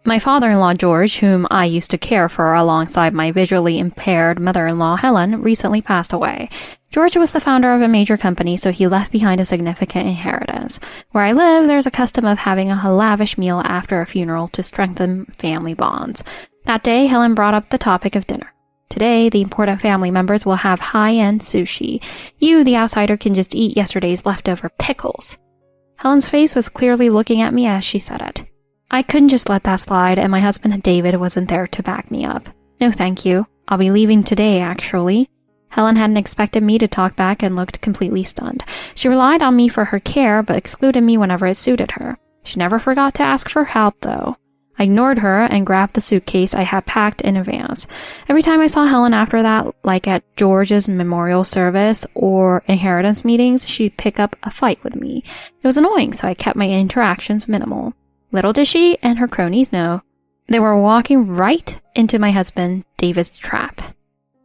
My father-in-law George, whom I used to care for alongside my visually impaired mother-in-law Helen, recently passed away. George was the founder of a major company, so he left behind a significant inheritance. Where I live, there's a custom of having a lavish meal after a funeral to strengthen family bonds. That day, Helen brought up the topic of dinner. Today, the important family members will have high-end sushi. You, the outsider, can just eat yesterday's leftover pickles. Helen's face was clearly looking at me as she said it. I couldn't just let that slide, and my husband David wasn't there to back me up. No thank you. I'll be leaving today, actually. Helen hadn't expected me to talk back and looked completely stunned. She relied on me for her care, but excluded me whenever it suited her. She never forgot to ask for help, though. I ignored her and grabbed the suitcase I had packed in advance. Every time I saw Helen after that, like at George's memorial service or inheritance meetings, she'd pick up a fight with me. It was annoying, so I kept my interactions minimal. Little did she and her cronies know, they were walking right into my husband David's trap.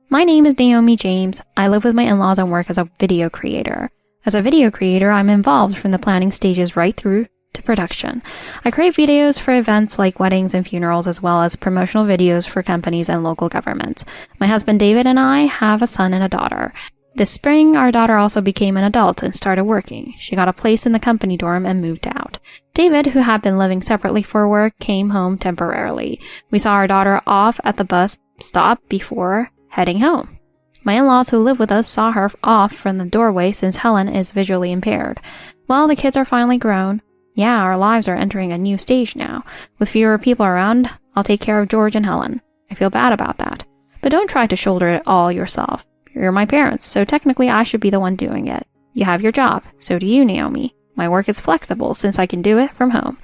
My name is Naomi James. I live with my in-laws and work as a video creator. As a video creator, I'm involved from the planning stages right through to production. I create videos for events like weddings and funerals, as well as promotional videos for companies and local governments. My husband David and I have a son and a daughter. This spring, our daughter also became an adult and started working. She got a place in the company dorm and moved out. David, who had been living separately for work, came home temporarily. We saw our daughter off at the bus stop before heading home. My in-laws who live with us saw her off from the doorway since Helen is visually impaired. Well, the kids are finally grown. Yeah, our lives are entering a new stage now. With fewer people around, I'll take care of George and Helen. I feel bad about that. But don't try to shoulder it all yourself. You're my parents, so technically I should be the one doing it. You have your job. So do you, Naomi. My work is flexible since I can do it from home.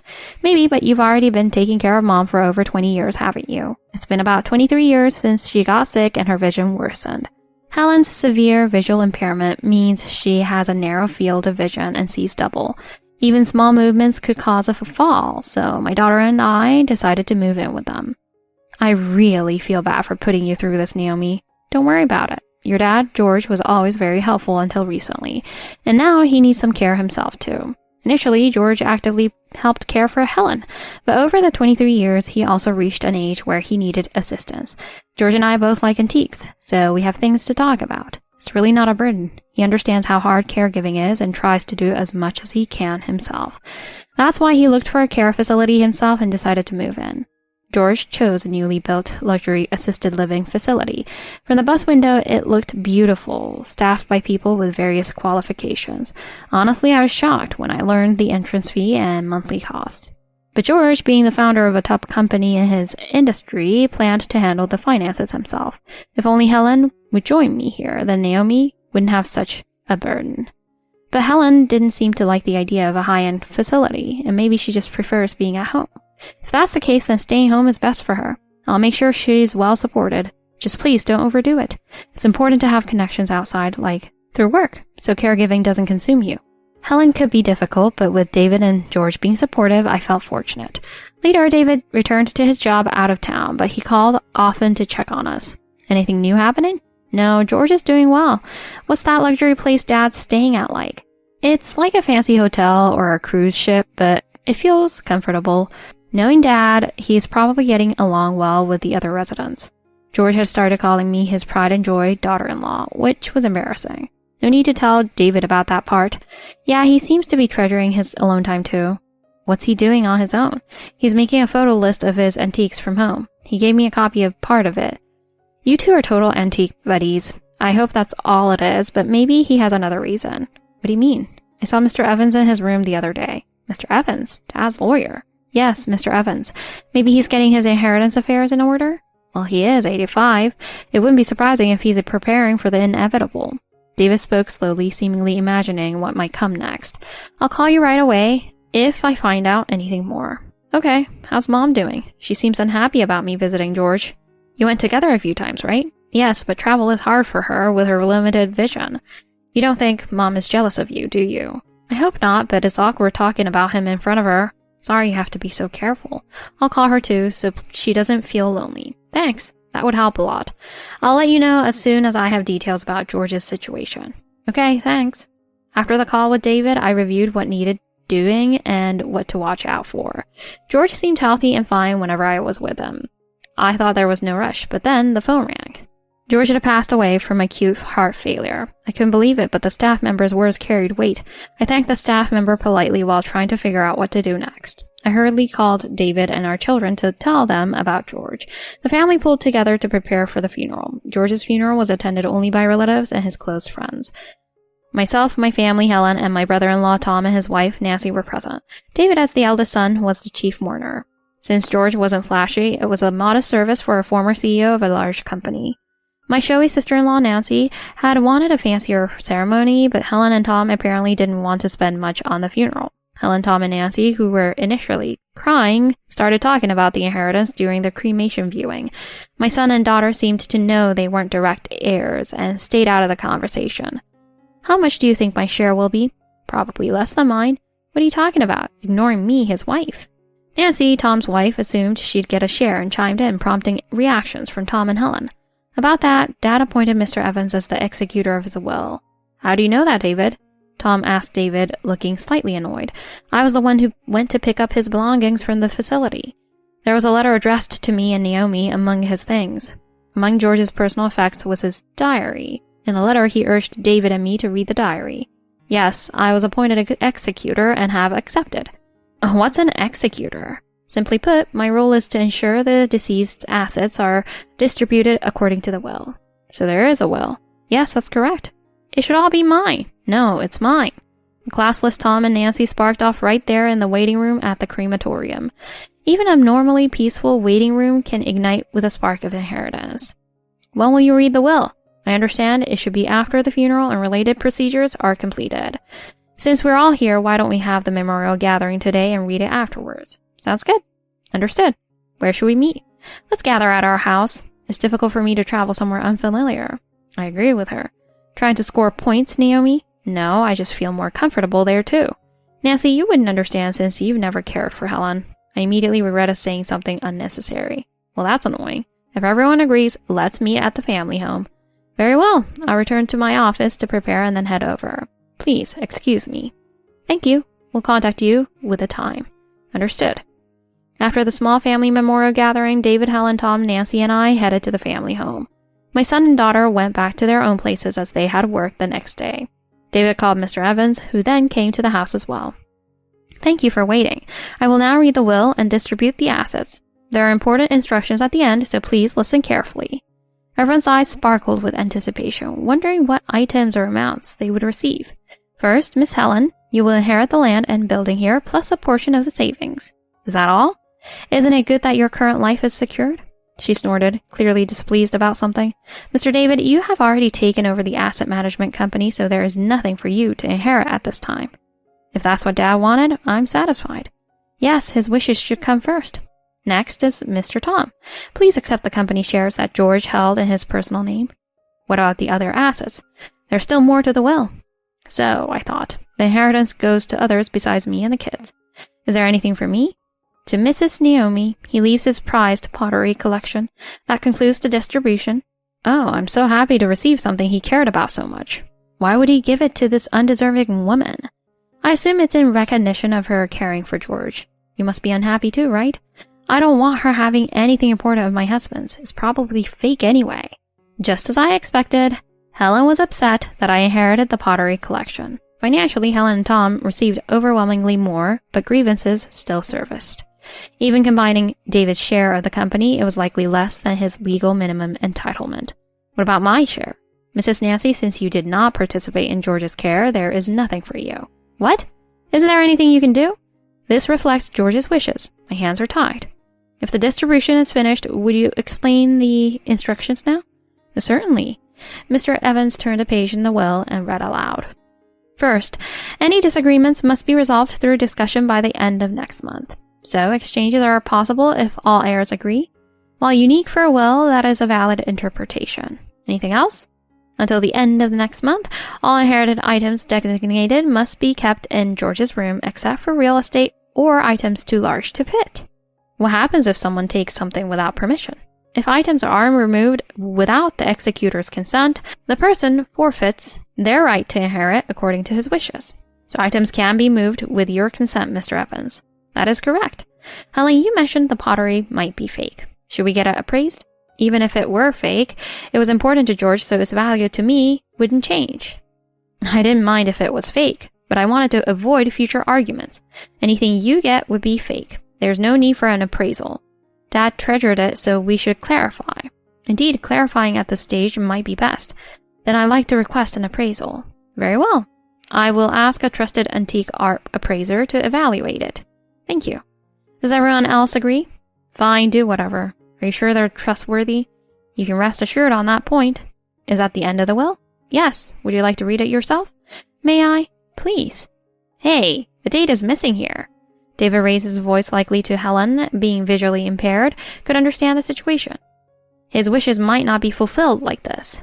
Maybe, but you've already been taking care of Mom for over 20 years, haven't you? It's been about 23 years since she got sick and her vision worsened. Helen's severe visual impairment means she has a narrow field of vision and sees double. Even small movements could cause a fall, so my daughter and I decided to move in with them. I really feel bad for putting you through this, Naomi. Don't worry about it. Your dad, George, was always very helpful until recently, and now he needs some care himself too. Initially, George actively helped care for Helen, but over the 23 years, he also reached an age where he needed assistance. George and I both like antiques, so we have things to talk about. It's really not a burden. He understands how hard caregiving is and tries to do as much as he can himself. That's why he looked for a care facility himself and decided to move in. George chose a newly built luxury assisted living facility. From the bus window, it looked beautiful, staffed by people with various qualifications. Honestly, I was shocked when I learned the entrance fee and monthly costs. But George, being the founder of a top company in his industry, planned to handle the finances himself. If only Helen would join me here, then Naomi wouldn't have such a burden. But Helen didn't seem to like the idea of a high-end facility, and maybe she just prefers being at home. If that's the case, then staying home is best for her. I'll make sure she's well supported. Just please don't overdo it. It's important to have connections outside, like through work, so caregiving doesn't consume you. Helen could be difficult, but with David and George being supportive, I felt fortunate. Later, David returned to his job out of town, but he called often to check on us. Anything new happening? No, George is doing well. What's that luxury place Dad's staying at like? It's like a fancy hotel or a cruise ship, but it feels comfortable. Knowing Dad, he's probably getting along well with the other residents. George had started calling me his pride and joy daughter-in-law, which was embarrassing. No need to tell David about that part. Yeah, he seems to be treasuring his alone time too. What's he doing on his own? He's making a photo list of his antiques from home. He gave me a copy of part of it. You two are total antique buddies. I hope that's all it is, but maybe he has another reason. What do you mean? I saw Mr. Evans in his room the other day. Mr. Evans? Dad's lawyer. Yes, Mr. Evans. Maybe he's getting his inheritance affairs in order? Well, he is 85. It wouldn't be surprising if he's preparing for the inevitable. David spoke slowly, seemingly imagining what might come next. I'll call you right away if I find out anything more. Okay, how's Mom doing? She seems unhappy about me visiting George. You went together a few times, right? Yes, but travel is hard for her with her limited vision. You don't think Mom is jealous of you, do you? I hope not, but it's awkward talking about him in front of her. Sorry you have to be so careful. I'll call her too, so she doesn't feel lonely. Thanks. That would help a lot. I'll let you know as soon as I have details about George's situation. Okay, thanks. After the call with David, I reviewed what needed doing and what to watch out for. George seemed healthy and fine whenever I was with him. I thought there was no rush, but then the phone rang. George had passed away from acute heart failure. I couldn't believe it, but the staff member's words carried weight. I thanked the staff member politely while trying to figure out what to do next. I hurriedly called David and our children to tell them about George. The family pulled together to prepare for the funeral. George's funeral was attended only by relatives and his close friends. Myself, my family, Helen, and my brother-in-law Tom and his wife Nancy were present. David, as the eldest son, was the chief mourner. Since George wasn't flashy, it was a modest service for a former CEO of a large company. My showy sister-in-law Nancy had wanted a fancier ceremony, but Helen and Tom apparently didn't want to spend much on the funeral. Helen, Tom, and Nancy, who were initially crying, started talking about the inheritance during the cremation viewing. My son and daughter seemed to know they weren't direct heirs and stayed out of the conversation. "How much do you think my share will be?" "Probably less than mine." "What are you talking about? Ignoring me, his wife." Nancy, Tom's wife, assumed she'd get a share and chimed in, prompting reactions from Tom and Helen. About that, Dad appointed Mr. Evans as the executor of his will. "How do you know that, David?" Tom asked David, looking slightly annoyed. "I was the one who went to pick up his belongings from the facility. There was a letter addressed to me and Naomi among his things. Among George's personal effects was his diary. In the letter, he urged David and me to read the diary. Yes, I was appointed an executor and have accepted." "What's an executor?" "Simply put, my role is to ensure the deceased's assets are distributed according to the will." "So there is a will?" "Yes, that's correct." "It should all be mine." "No, it's mine." The classless Tom and Nancy sparked off right there in the waiting room at the crematorium. Even a normally peaceful waiting room can ignite with a spark of inheritance. "When will you read the will?" "I understand it should be after the funeral and related procedures are completed. Since we're all here, why don't we have the memorial gathering today and read it afterwards?" "Sounds good." "Understood. Where should we meet?" "Let's gather at our house. It's difficult for me to travel somewhere unfamiliar." I agree with her. "Trying to score points, Naomi?" "No, I just feel more comfortable there too." "Nancy, you wouldn't understand since you've never cared for Helen." I immediately regretted saying something unnecessary. "Well, that's annoying. If everyone agrees, let's meet at the family home." "Very well. I'll return to my office to prepare and then head over. Please excuse me." "Thank you. We'll contact you with a time." "Understood." After the small family memorial gathering, David, Helen, Tom, Nancy, and I headed to the family home. My son and daughter went back to their own places as they had work the next day. David called Mr. Evans, who then came to the house as well. "Thank you for waiting. I will now read the will and distribute the assets. There are important instructions at the end, so please listen carefully." Everyone's eyes sparkled with anticipation, wondering what items or amounts they would receive. "First, Miss Helen, you will inherit the land and building here, plus a portion of the savings." "Is that all?" "Isn't it good that your current life is secured?" She snorted, clearly displeased about something. "Mr. David, you have already taken over the asset management company, so there is nothing for you to inherit at this time." "If that's what Dad wanted, I'm satisfied." "Yes, his wishes should come first." "Next is Mr. Tom. Please accept the company shares that George held in his personal name." "What about the other assets?" "There's still more to the will." "So, I thought, the inheritance goes to others besides me and the kids. Is there anything for me?" "To Mrs. Naomi, he leaves his prized pottery collection. That concludes the distribution." "Oh, I'm so happy to receive something he cared about so much. Why would he give it to this undeserving woman?" "I assume it's in recognition of her caring for George. You must be unhappy too, right?" "I don't want her having anything important of my husband's. It's probably fake anyway." Just as I expected, Helen was upset that I inherited the pottery collection. Financially, Helen and Tom received overwhelmingly more, but grievances still surfaced. Even combining David's share of the company, it was likely less than his legal minimum entitlement. "What about my share?" "Mrs. Nancy, since you did not participate in George's care, there is nothing for you." "What? Isn't there anything you can do?" "This reflects George's wishes. My hands are tied." "If the distribution is finished, would you explain the instructions now?" "Certainly." Mr. Evans turned a page in the will and read aloud. "First, any disagreements must be resolved through discussion by the end of next month. So exchanges are possible if all heirs agree. While unique for a will, that is a valid interpretation. Anything else? Until the end of the next month, all inherited items designated must be kept in George's room except for real estate or items too large to fit." "What happens if someone takes something without permission?" "If items are removed without the executor's consent, the person forfeits their right to inherit according to his wishes." So items can be moved with your consent, Mr. Evans. That is correct. Helen, you mentioned the pottery might be fake. Should we get it appraised? Even if it were fake, it was important to George, so its value to me wouldn't change. I didn't mind if it was fake, but I wanted to avoid future arguments. Anything you get would be fake. There's no need for an appraisal. Dad treasured it, so we should clarify. Indeed, clarifying at this stage might be best. Then I'd like to request an appraisal. Very well. I will ask a trusted antique art appraiser to evaluate it. Thank you. Does everyone else agree? Fine, do whatever. Are you sure they're trustworthy? You can rest assured on that point. Is that the end of the will? Yes. Would you like to read it yourself? May I? Please. Hey, the date is missing here. David raised his voice likely to Helen, being visually impaired, could understand the situation. His wishes might not be fulfilled like this.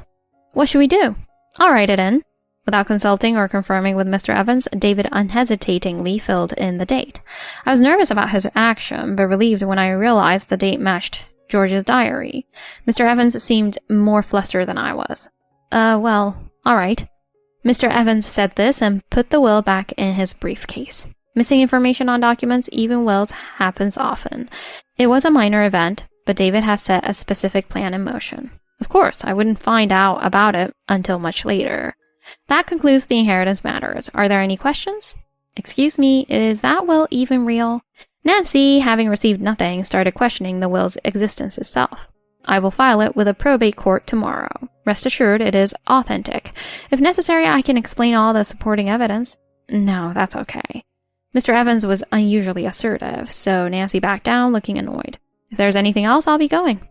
What should we do? I'll write it in. Without consulting or confirming with Mr. Evans, David unhesitatingly filled in the date. I was nervous about his action, but relieved when I realized the date matched George's diary. Mr. Evans seemed more flustered than I was. Well, all right. Mr. Evans said this and put the will back in his briefcase. Missing information on documents, even wills, happens often. It was a minor event, but David has set a specific plan in motion. Of course, I wouldn't find out about it until much later. That concludes the inheritance matters. Are there any questions? Excuse me, is that will even real? Nancy, having received nothing, started questioning the will's existence itself. I will file it with a probate court tomorrow. Rest assured it is authentic. If necessary, I can explain all the supporting evidence. No, that's okay. Mr. Evans was unusually assertive, so Nancy backed down, looking annoyed. If there's anything else, I'll be going.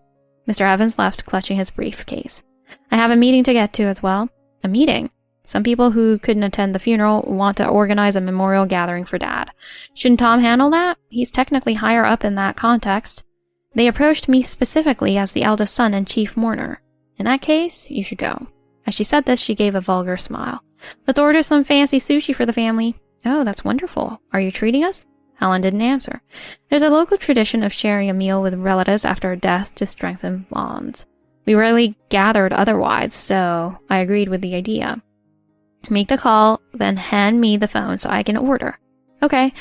Mr. Evans left, clutching his briefcase. I have a meeting to get to as well. A meeting? Some people who couldn't attend the funeral want to organize a memorial gathering for Dad. Shouldn't Tom handle that? He's technically higher up in that context. They approached me specifically as the eldest son and chief mourner. In that case, you should go. As she said this, she gave a vulgar smile. Let's order some fancy sushi for the family. Oh, that's wonderful. Are you treating us? Helen didn't answer. There's a local tradition of sharing a meal with relatives after a death to strengthen bonds. We rarely gathered otherwise, so I agreed with the idea. Make the call, then hand me the phone so I can order. Okay,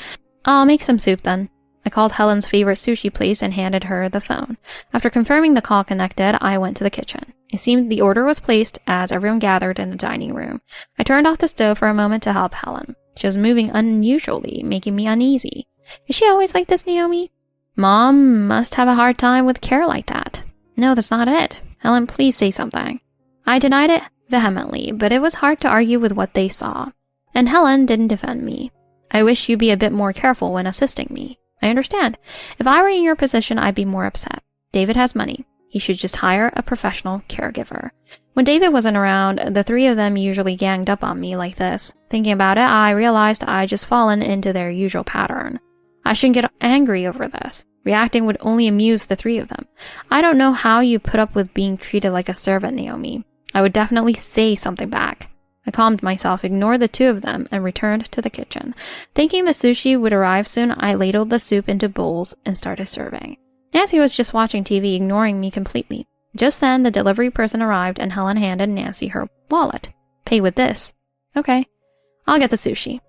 I'll make some soup then. I called Helen's favorite sushi place and handed her the phone. After confirming the call connected, I went to the kitchen. It seemed the order was placed as everyone gathered in the dining room. I turned off the stove for a moment to help Helen. She was moving unusually, making me uneasy. Is she always like this, Naomi? Mom must have a hard time with care like that. No, that's not it. Helen, please say something. I denied it vehemently, but it was hard to argue with what they saw. And Helen didn't defend me. I wish you'd be a bit more careful when assisting me. I understand. If I were in your position, I'd be more upset. David has money. He should just hire a professional caregiver. When David wasn't around, the three of them usually ganged up on me like this. Thinking about it, I realized I'd just fallen into their usual pattern. I shouldn't get angry over this. Reacting would only amuse the three of them. I don't know how you put up with being treated like a servant, Naomi. I would definitely say something back. I calmed myself, ignored the two of them, and returned to the kitchen. Thinking the sushi would arrive soon, I ladled the soup into bowls and started serving. Nancy was just watching TV, ignoring me completely. Just then, the delivery person arrived, and Helen handed Nancy her wallet. Pay with this. Okay. I'll get the sushi.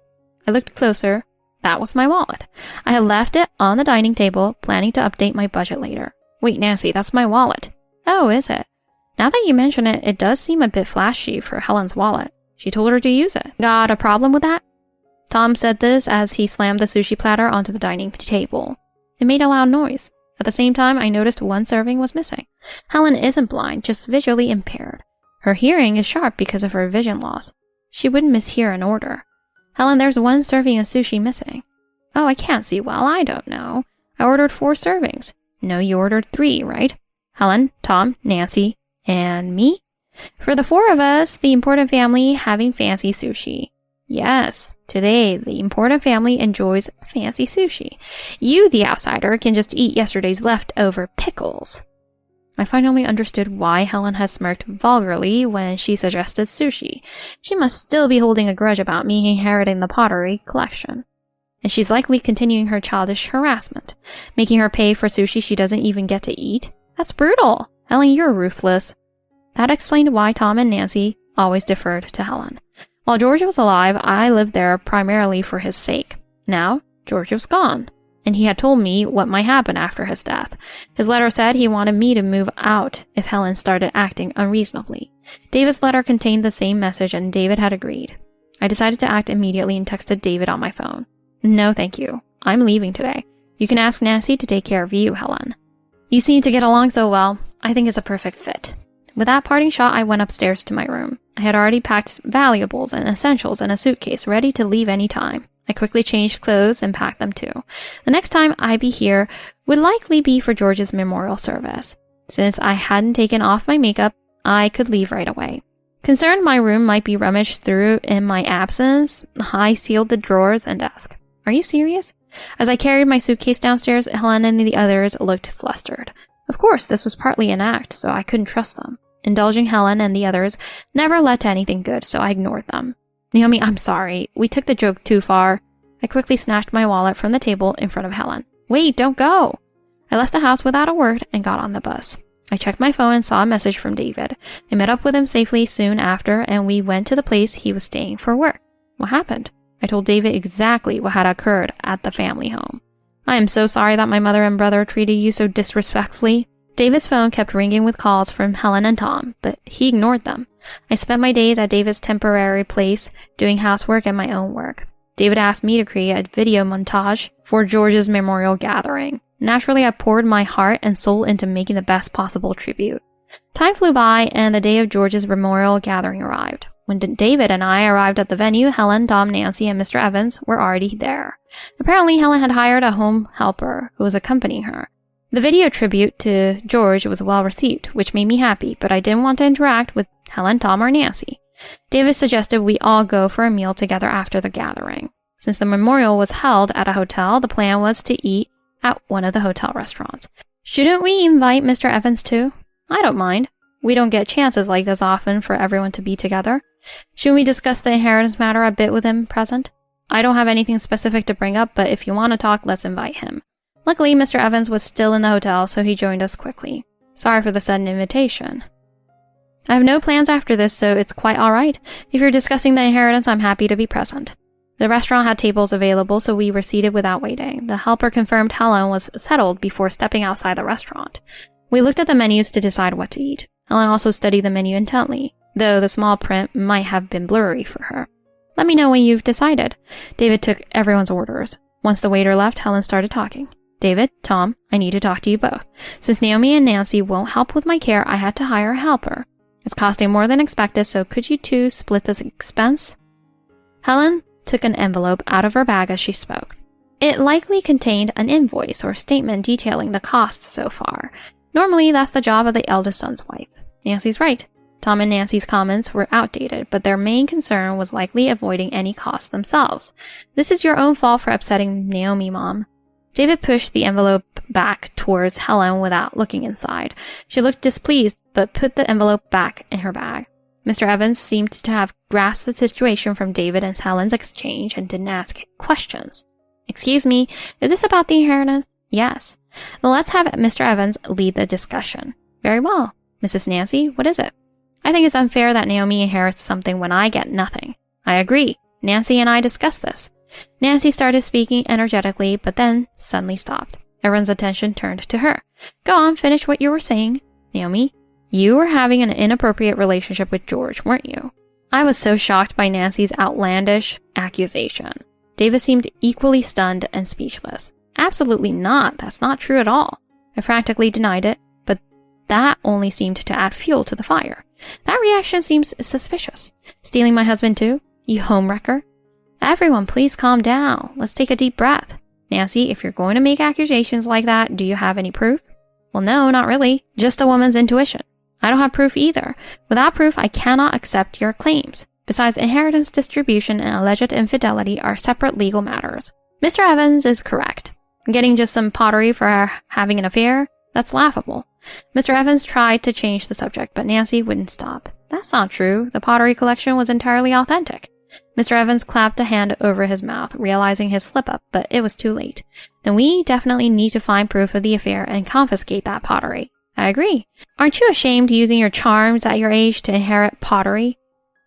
I looked closer. That was my wallet. I had left it on the dining table, planning to update my budget later. Wait, Nancy, that's my wallet. Oh, is it? Now that you mention it, it does seem a bit flashy for Helen's wallet. She told her to use it. Got a problem with that? Tom said this as he slammed the sushi platter onto the dining table. It made a loud noise. At the same time, I noticed one serving was missing. Helen isn't blind, just visually impaired. Her hearing is sharp because of her vision loss. She wouldn't mishear an order. Helen, there's one serving of sushi missing. Oh, I can't see well. I don't know. I ordered 4 servings. No, you ordered 3, right? Helen, Tom, Nancy, and me? For the 4 of us, the important family having fancy sushi. Yes, today the important family enjoys fancy sushi. You, the outsider, can just eat yesterday's leftover pickles. I finally understood why Helen had smirked vulgarly when she suggested sushi. She must still be holding a grudge about me inheriting the pottery collection. And she's likely continuing her childish harassment, making her pay for sushi she doesn't even get to eat. That's brutal. Helen, you're ruthless. That explained why Tom and Nancy always deferred to Helen. While George was alive, I lived there primarily for his sake. Now, George was gone, and he had told me what might happen after his death. His letter said he wanted me to move out if Helen started acting unreasonably. David's letter contained the same message, and David had agreed. I decided to act immediately and texted David on my phone. No, thank you. I'm leaving today. You can ask Nancy to take care of you, Helen. You seem to get along so well. I think it's a perfect fit. With that parting shot, I went upstairs to my room. I had already packed valuables and essentials in a suitcase, ready to leave any time. I quickly changed clothes and packed them too. The next time I'd be here would likely be for George's memorial service. Since I hadn't taken off my makeup, I could leave right away. Concerned my room might be rummaged through in my absence, I sealed the drawers and desk. Are you serious? As I carried my suitcase downstairs, Helen and the others looked flustered. Of course, this was partly an act, so I couldn't trust them. Indulging Helen and the others never led to anything good, so I ignored them. Naomi, I'm sorry. We took the joke too far. I quickly snatched my wallet from the table in front of Helen. Wait, don't go! I left the house without a word and got on the bus. I checked my phone and saw a message from David. I met up with him safely soon after, and we went to the place he was staying for work. What happened? I told David exactly what had occurred at the family home. I am so sorry that my mother and brother treated you so disrespectfully. David's phone kept ringing with calls from Helen and Tom, but he ignored them. I spent my days at David's temporary place, doing housework and my own work. David asked me to create a video montage for George's memorial gathering. Naturally, I poured my heart and soul into making the best possible tribute. Time flew by, and the day of George's memorial gathering arrived. When David and I arrived at the venue, Helen, Tom, Nancy, and Mr. Evans were already there. Apparently, Helen had hired a home helper who was accompanying her. The video tribute to George was well received, which made me happy, but I didn't want to interact with Helen, Tom, or Nancy. David suggested we all go for a meal together after the gathering. Since the memorial was held at a hotel, the plan was to eat at one of the hotel restaurants. Shouldn't we invite Mr. Evans too? I don't mind. We don't get chances like this often for everyone to be together. Shouldn't we discuss the inheritance matter a bit with him present? I don't have anything specific to bring up, but if you want to talk, let's invite him. Luckily, Mr. Evans was still in the hotel, so he joined us quickly. Sorry for the sudden invitation. I have no plans after this, so it's quite alright. If you're discussing the inheritance, I'm happy to be present. The restaurant had tables available, so we were seated without waiting. The helper confirmed Helen was settled before stepping outside the restaurant. We looked at the menus to decide what to eat. Helen also studied the menu intently, though the small print might have been blurry for her. Let me know when you've decided. David took everyone's orders. Once the waiter left, Helen started talking. David, Tom, I need to talk to you both. Since Naomi and Nancy won't help with my care, I had to hire a helper. It's costing more than expected, so could you two split this expense? Helen took an envelope out of her bag as she spoke. It likely contained an invoice or statement detailing the costs so far. Normally, that's the job of the eldest son's wife. Nancy's right. Tom and Nancy's comments were outdated, but their main concern was likely avoiding any costs themselves. This is your own fault for upsetting Naomi, Mom. David pushed the envelope back towards Helen without looking inside. She looked displeased, but put the envelope back in her bag. Mr. Evans seemed to have grasped the situation from David and Helen's exchange and didn't ask questions. Excuse me, is this about the inheritance? Yes. Well, let's have Mr. Evans lead the discussion. Very well. Mrs. Nancy, what is it? I think it's unfair that Naomi inherits something when I get nothing. I agree. Nancy and I discussed this. Nancy started speaking energetically, but then suddenly stopped. Everyone's attention turned to her. Go on, finish what you were saying. Naomi, you were having an inappropriate relationship with George, weren't you? I was so shocked by Nancy's outlandish accusation. David seemed equally stunned and speechless. Absolutely not. That's not true at all. I practically denied it, but that only seemed to add fuel to the fire. That reaction seems suspicious. Stealing my husband too? You homewrecker? Everyone, please calm down. Let's take a deep breath. Nancy, if you're going to make accusations like that, do you have any proof? Well, no, not really. Just a woman's intuition. I don't have proof either. Without proof, I cannot accept your claims. Besides, inheritance distribution and alleged infidelity are separate legal matters. Mr. Evans is correct. Getting just some pottery for having an affair? That's laughable. Mr. Evans tried to change the subject, but Nancy wouldn't stop. That's not true. The pottery collection was entirely authentic. Mr. Evans clapped a hand over his mouth, realizing his slip-up, but it was too late. Then we definitely need to find proof of the affair and confiscate that pottery. I agree. Aren't you ashamed using your charms at your age to inherit pottery?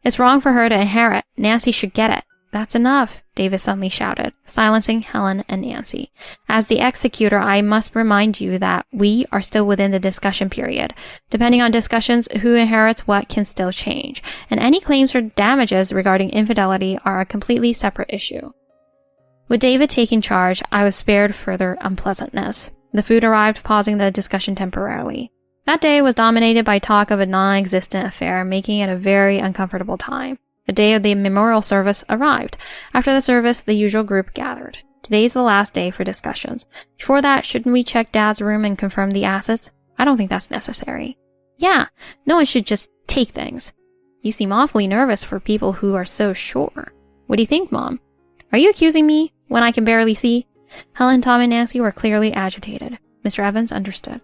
It's wrong for her to inherit. Nancy should get it. That's enough, David suddenly shouted, silencing Helen and Nancy. As the executor, I must remind you that we are still within the discussion period. Depending on discussions, who inherits what can still change, and any claims for damages regarding infidelity are a completely separate issue. With David taking charge, I was spared further unpleasantness. The food arrived, pausing the discussion temporarily. That day was dominated by talk of a non-existent affair, making it a very uncomfortable time. The day of the memorial service arrived. After the service, the usual group gathered. Today's the last day for discussions. Before that, shouldn't we check Dad's room and confirm the assets? I don't think that's necessary. Yeah, no one should just take things. You seem awfully nervous for people who are so sure. What do you think, Mom? Are you accusing me when I can barely see? Helen, Tom, and Nancy were clearly agitated. Mr. Evans understood.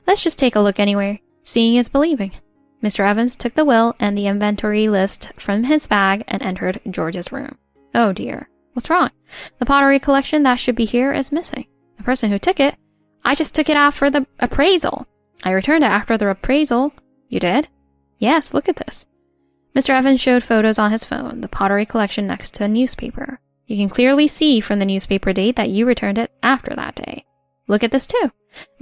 Let's just take a look anyway. Seeing is believing. Mr. Evans took the will and the inventory list from his bag and entered George's room. Oh dear. What's wrong? The pottery collection that should be here is missing. The person who took it, I just took it out for the appraisal. I returned it after the appraisal. You did? Yes, look at this. Mr. Evans showed photos on his phone, the pottery collection next to a newspaper. You can clearly see from the newspaper date that you returned it after that day. Look at this too.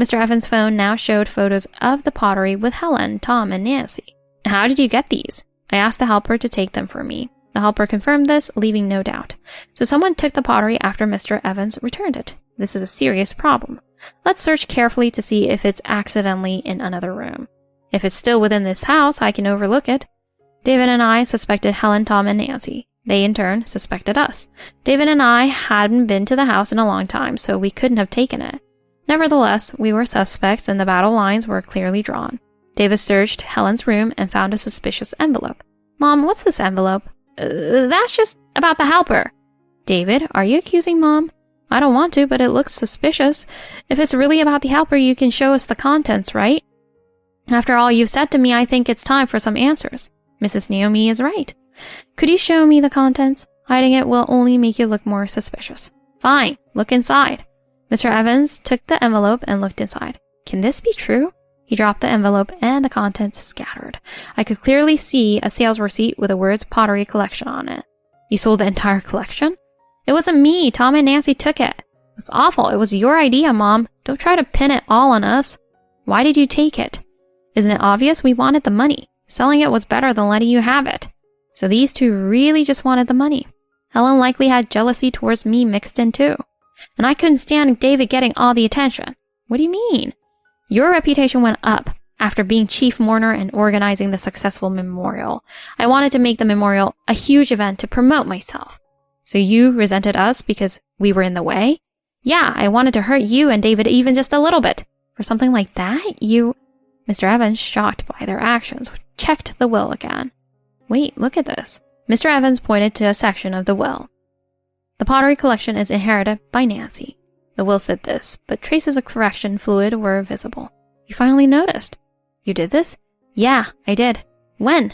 Mr. Evans' phone now showed photos of the pottery with Helen, Tom, and Nancy. How did you get these? I asked the helper to take them for me. The helper confirmed this, leaving no doubt. So someone took the pottery after Mr. Evans returned it. This is a serious problem. Let's search carefully to see if it's accidentally in another room. If it's still within this house, I can overlook it. David and I suspected Helen, Tom, and Nancy. They, in turn, suspected us. David and I hadn't been to the house in a long time, so we couldn't have taken it. Nevertheless, we were suspects and the battle lines were clearly drawn. David searched Helen's room and found a suspicious envelope. Mom, what's this envelope? That's just about the helper. David, are you accusing Mom? I don't want to, but it looks suspicious. If it's really about the helper, you can show us the contents, right? After all you've said to me, I think it's time for some answers. Mrs. Naomi is right. Could you show me the contents? Hiding it will only make you look more suspicious. Fine, look inside. Mr. Evans took the envelope and looked inside. Can this be true? He dropped the envelope and the contents scattered. I could clearly see a sales receipt with the words pottery collection on it. You sold the entire collection? It wasn't me. Tom and Nancy took it. That's awful. It was your idea, Mom. Don't try to pin it all on us. Why did you take it? Isn't it obvious we wanted the money? Selling it was better than letting you have it. So these two really just wanted the money. Helen likely had jealousy towards me mixed in too. And I couldn't stand David getting all the attention. What do you mean? Your reputation went up after being chief mourner and organizing the successful memorial. I wanted to make the memorial a huge event to promote myself. So you resented us because we were in the way? Yeah, I wanted to hurt you and David even just a little bit. For something like that, you... Mr. Evans, shocked by their actions, checked the will again. Wait, look at this. Mr. Evans pointed to a section of the will. The pottery collection is inherited by Nancy. The will said this, but traces of correction fluid were visible. You finally noticed. You did this? Yeah, I did. When?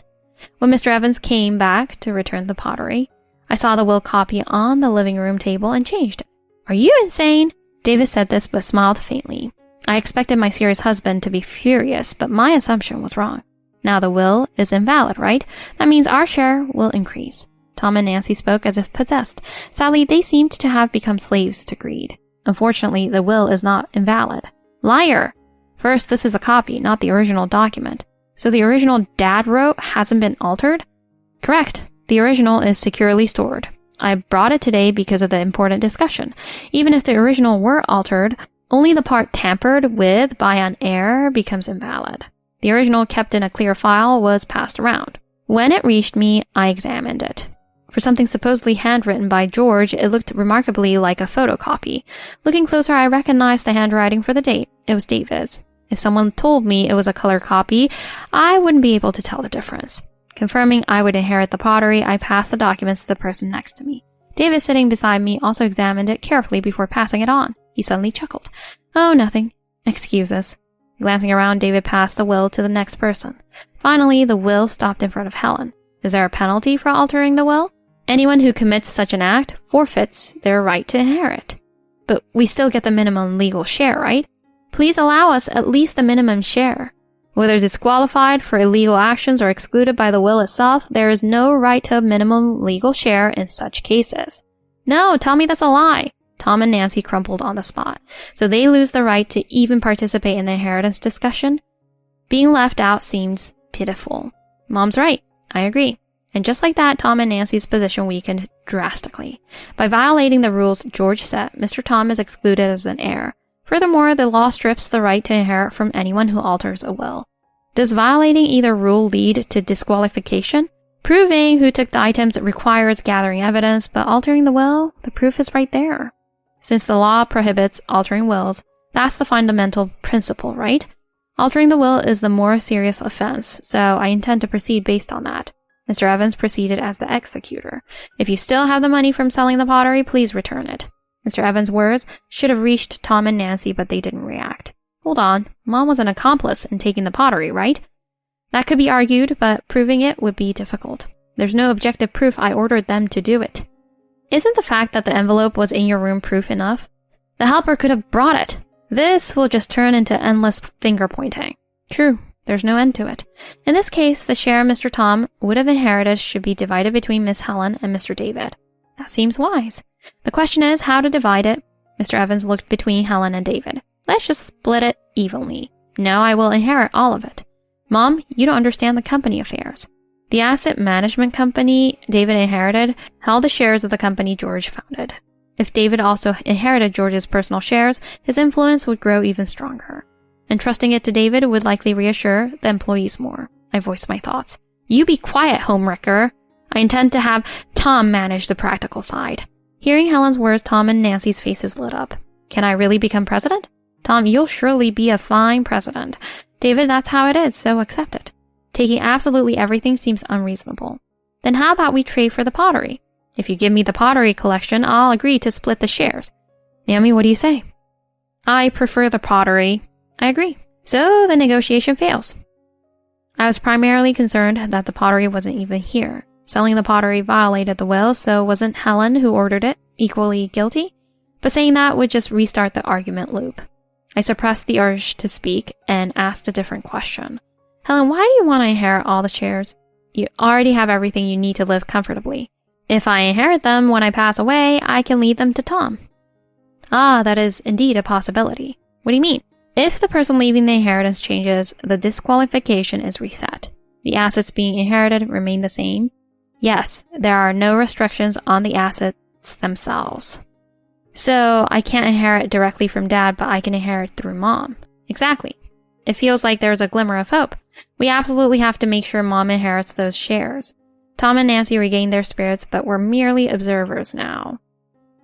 When Mr. Evans came back to return the pottery. I saw the will copy on the living room table and changed it. Are you insane? David said this but smiled faintly. I expected my serious husband to be furious, but my assumption was wrong. Now the will is invalid, right? That means our share will increase. Tom and Nancy spoke as if possessed. Sadly, they seemed to have become slaves to greed. Unfortunately, the will is not invalid. Liar! First, this is a copy, not the original document. So the original Dad wrote hasn't been altered? Correct. The original is securely stored. I brought it today because of the important discussion. Even if the original were altered, only the part tampered with by an heir becomes invalid. The original, kept in a clear file, was passed around. When it reached me, I examined it. For something supposedly handwritten by George, it looked remarkably like a photocopy. Looking closer, I recognized the handwriting for the date. It was David's. If someone told me it was a color copy, I wouldn't be able to tell the difference. Confirming I would inherit the pottery, I passed the documents to the person next to me. David, sitting beside me, also examined it carefully before passing it on. He suddenly chuckled. Oh, nothing. Excuse us. Glancing around, David passed the will to the next person. Finally, the will stopped in front of Helen. Is there a penalty for altering the will? Anyone who commits such an act forfeits their right to inherit. But we still get the minimum legal share, right? Please allow us at least the minimum share. Whether disqualified for illegal actions or excluded by the will itself, there is no right to a minimum legal share in such cases. No, tell me that's a lie. Tom and Nancy crumpled on the spot. So they lose the right to even participate in the inheritance discussion? Being left out seems pitiful. Mom's right. I agree. And just like that, Tom and Nancy's position weakened drastically. By violating the rules George set, Mr. Tom is excluded as an heir. Furthermore, the law strips the right to inherit from anyone who alters a will. Does violating either rule lead to disqualification? Proving who took the items requires gathering evidence, but altering the will, the proof is right there. Since the law prohibits altering wills, that's the fundamental principle, right? Altering the will is the more serious offense, so I intend to proceed based on that. Mr. Evans proceeded as the executor. If you still have the money from selling the pottery, please return it. Mr. Evans' words should have reached Tom and Nancy, but they didn't react. Hold on, Mom was an accomplice in taking the pottery, right? That could be argued, but proving it would be difficult. There's no objective proof I ordered them to do it. Isn't the fact that the envelope was in your room proof enough? The helper could have brought it. This will just turn into endless finger-pointing. True, there's no end to it. In this case, the share Mr. Tom would have inherited should be divided between Miss Helen and Mr. David. That seems wise. The question is how to divide it. Mr. Evans looked between Helen and David. Let's just split it evenly. No, I will inherit all of it. Mom, you don't understand the company affairs. The asset management company David inherited held the shares of the company George founded. If David also inherited George's personal shares, his influence would grow even stronger. Entrusting it to David would likely reassure the employees more. I voiced my thoughts. You be quiet, homewrecker. I intend to have Tom manage the practical side. Hearing Helen's words, Tom and Nancy's faces lit up. Can I really become president? Tom, you'll surely be a fine president. David, that's how it is, so accept it. Taking absolutely everything seems unreasonable. Then how about we trade for the pottery? If you give me the pottery collection, I'll agree to split the shares. Naomi, what do you say? I prefer the pottery. I agree. So the negotiation fails. I was primarily concerned that the pottery wasn't even here. Selling the pottery violated the will, so wasn't Helen, who ordered it, equally guilty? But saying that would just restart the argument loop. I suppressed the urge to speak and asked a different question. Helen, why do you want to inherit all the shares? You already have everything you need to live comfortably. If I inherit them when I pass away, I can leave them to Tom. Ah, that is indeed a possibility. What do you mean? If the person leaving the inheritance changes, the disqualification is reset. The assets being inherited remain the same. Yes, there are no restrictions on the assets themselves. So I can't inherit directly from Dad, but I can inherit through Mom. Exactly. It feels like there's a glimmer of hope. We absolutely have to make sure Mom inherits those shares. Tom and Nancy regained their spirits, but were merely observers now.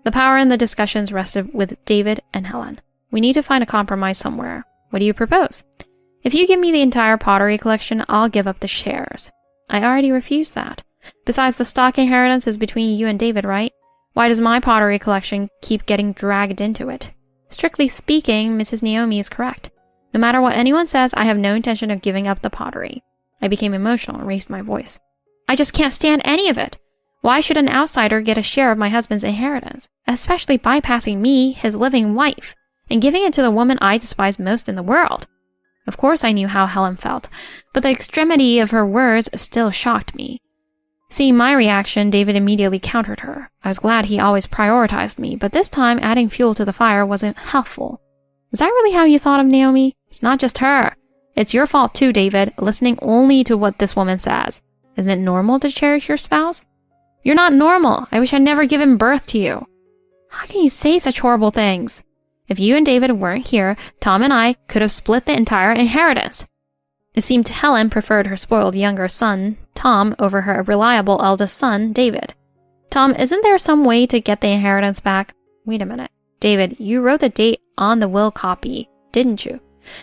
The power in the discussions rested with David and Helen. We need to find a compromise somewhere. What do you propose? If you give me the entire pottery collection, I'll give up the shares. I already refused that. Besides, the stock inheritance is between you and David, right? Why does my pottery collection keep getting dragged into it? Strictly speaking, Mrs. Naomi is correct. No matter what anyone says, I have no intention of giving up the pottery. I became emotional and raised my voice. I just can't stand any of it. Why should an outsider get a share of my husband's inheritance, especially bypassing me, his living wife, and giving it to the woman I despise most in the world? Of course I knew how Helen felt, but the extremity of her words still shocked me. Seeing my reaction, David immediately countered her. I was glad he always prioritized me, but this time adding fuel to the fire wasn't helpful. Is that really how you thought of Naomi? It's not just her. It's your fault too, David, listening only to what this woman says. Isn't it normal to cherish your spouse? You're not normal. I wish I'd never given birth to you. How can you say such horrible things? If you and David weren't here, Tom and I could have split the entire inheritance. It seemed Helen preferred her spoiled younger son, Tom, over her reliable eldest son, David. Tom, isn't there some way to get the inheritance back? Wait a minute. David, you wrote the date on the will copy, didn't you?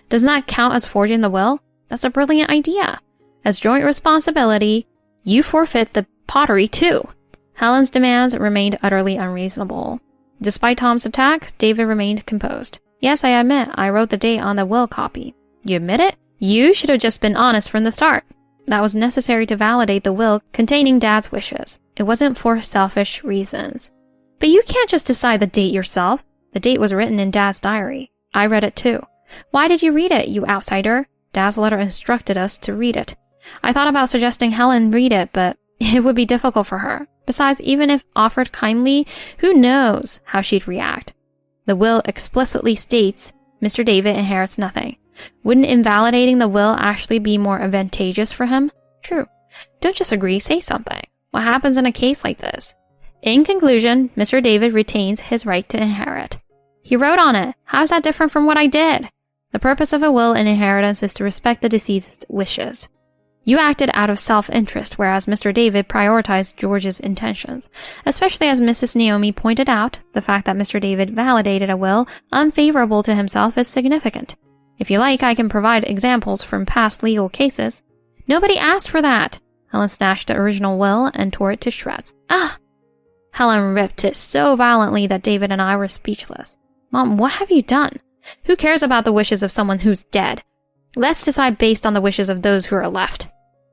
Doesn't that count as forging the will? That's a brilliant idea. As joint responsibility, you forfeit the pottery too. Helen's demands remained utterly unreasonable. Despite Tom's attack, David remained composed. Yes, I admit, I wrote the date on the will copy. You admit it? You should have just been honest from the start. That was necessary to validate the will containing Dad's wishes. It wasn't for selfish reasons. But you can't just decide the date yourself. The date was written in Dad's diary. I read it too. Why did you read it, you outsider? Dad's letter instructed us to read it. I thought about suggesting Helen read it, but it would be difficult for her. Besides, even if offered kindly, who knows how she'd react? The will explicitly states Mr. David inherits nothing. Wouldn't invalidating the will actually be more advantageous for him? True. Don't just agree, say something. What happens in a case like this? In conclusion, Mr. David retains his right to inherit. He wrote on it. How's that different from what I did? The purpose of a will and inheritance is to respect the deceased's wishes. You acted out of self-interest, whereas Mr. David prioritized George's intentions. Especially as Mrs. Naomi pointed out, the fact that Mr. David validated a will unfavorable to himself is significant. If you like, I can provide examples from past legal cases. Nobody asked for that. Helen snatched the original will and tore it to shreds. Ah! Helen ripped it so violently that David and I were speechless. Mom, what have you done? Who cares about the wishes of someone who's dead? Let's decide based on the wishes of those who are left.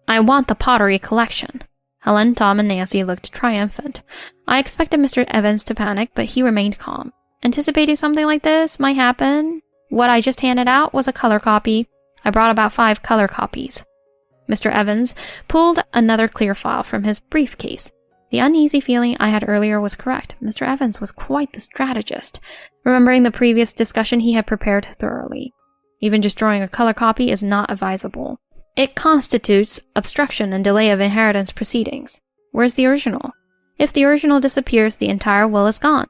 I want the pottery collection. Helen, Tom, and Nancy looked triumphant. I expected Mr. Evans to panic, but he remained calm. Anticipating something like this might happen, what I just handed out was a color copy. I brought about 5 color copies. Mr. Evans pulled another clear file from his briefcase. The uneasy feeling I had earlier was correct. Mr. Evans was quite the strategist. Remembering the previous discussion, he had prepared thoroughly. Even just drawing a color copy is not advisable. It constitutes obstruction and delay of inheritance proceedings. Where's the original? If the original disappears, the entire will is gone.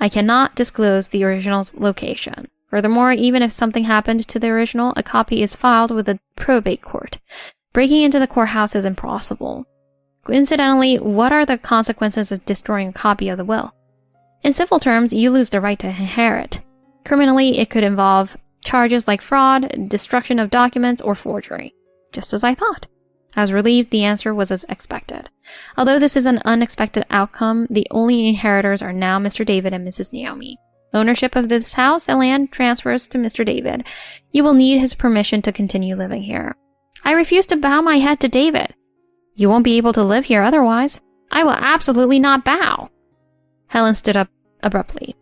I cannot disclose the original's location. Furthermore, even if something happened to the original, a copy is filed with the probate court. Breaking into the courthouse is impossible. Coincidentally, what are the consequences of destroying a copy of the will? In civil terms, you lose the right to inherit. Criminally, it could involve charges like fraud, destruction of documents, or forgery. Just as I thought. I was relieved the answer was as expected. Although this is an unexpected outcome, the only inheritors are now Mr. David and Mrs. Naomi. Ownership of this house and land transfers to Mr. David. You will need his permission to continue living here. I refuse to bow my head to David. You won't be able to live here otherwise. I will absolutely not bow. Helen stood up abruptly.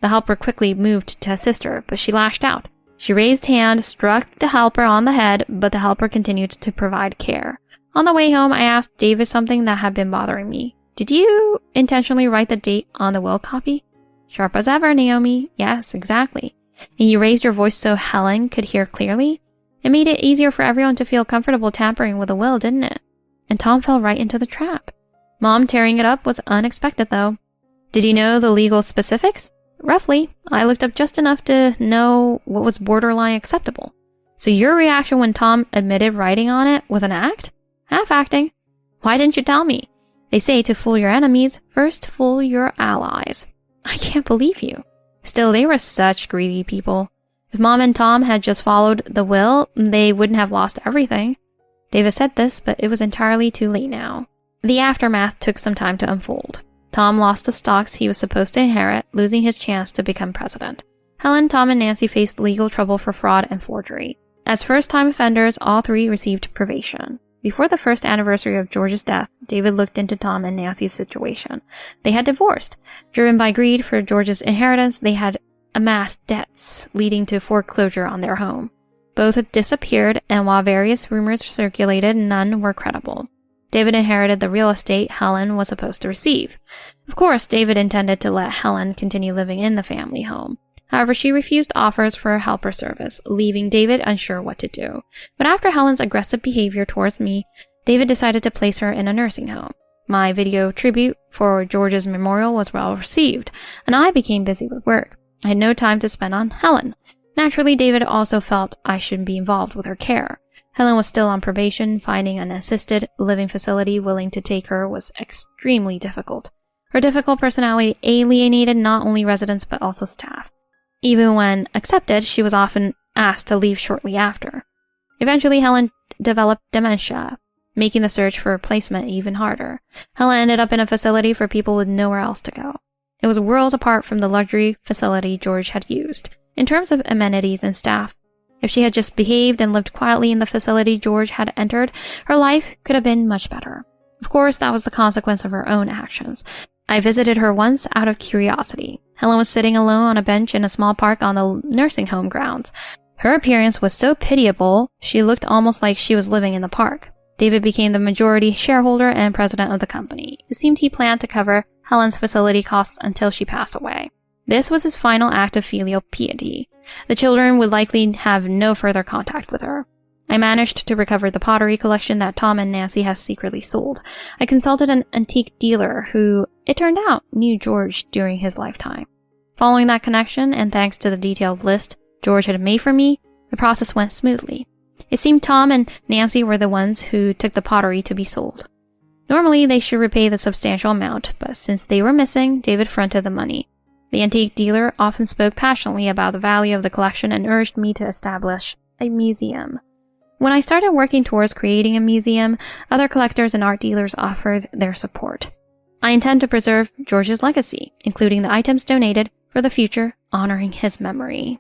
The helper quickly moved to assist her, but she lashed out. She raised hand, struck the helper on the head, but the helper continued to provide care. On the way home, I asked David something that had been bothering me. Did you intentionally write the date on the will copy? Sharp as ever, Naomi. Yes, exactly. And you raised your voice so Helen could hear clearly? It made it easier for everyone to feel comfortable tampering with a will, didn't it? And Tom fell right into the trap. Mom tearing it up was unexpected, though. Did you know the legal specifics? Roughly. I looked up just enough to know what was borderline acceptable. So your reaction when Tom admitted writing on it was an act? Half acting. Why didn't you tell me? They say to fool your enemies, first fool your allies. I can't believe you. Still, they were such greedy people. If Mom and Tom had just followed the will, they wouldn't have lost everything. David said this, but it was entirely too late now. The aftermath took some time to unfold. Tom lost the stocks he was supposed to inherit, losing his chance to become president. Helen, Tom, and Nancy faced legal trouble for fraud and forgery. As first-time offenders, all 3 received probation. Before the first anniversary of George's death, David looked into Tom and Nancy's situation. They had divorced. Driven by greed for George's inheritance, they had amassed debts, leading to foreclosure on their home. Both had disappeared, and while various rumors circulated, none were credible. David inherited the real estate Helen was supposed to receive. Of course, David intended to let Helen continue living in the family home. However, she refused offers for a helper service, leaving David unsure what to do. But after Helen's aggressive behavior towards me, David decided to place her in a nursing home. My video tribute for George's memorial was well received, and I became busy with work. I had no time to spend on Helen. Naturally, David also felt I should be involved with her care. Helen was still on probation. Finding an assisted living facility willing to take her was extremely difficult. Her difficult personality alienated not only residents but also staff. Even when accepted, she was often asked to leave shortly after. Eventually, Helen developed dementia, making the search for a replacement even harder. Helen ended up in a facility for people with nowhere else to go. It was worlds apart from the luxury facility George had used, in terms of amenities and staff. If she had just behaved and lived quietly in the facility George had entered, her life could have been much better. Of course, that was the consequence of her own actions. I visited her once out of curiosity. Helen was sitting alone on a bench in a small park on the nursing home grounds. Her appearance was so pitiable, she looked almost like she was living in the park. David became the majority shareholder and president of the company. It seemed he planned to cover Helen's facility costs until she passed away. This was his final act of filial piety. The children would likely have no further contact with her. I managed to recover the pottery collection that Tom and Nancy had secretly sold. I consulted an antique dealer who, it turned out, knew George during his lifetime. Following that connection, and thanks to the detailed list George had made for me, the process went smoothly. It seemed Tom and Nancy were the ones who took the pottery to be sold. Normally, they should repay the substantial amount, but since they were missing, David fronted the money. The antique dealer often spoke passionately about the value of the collection and urged me to establish a museum. When I started working towards creating a museum, other collectors and art dealers offered their support. I intend to preserve George's legacy, including the items donated for the future, honoring his memory.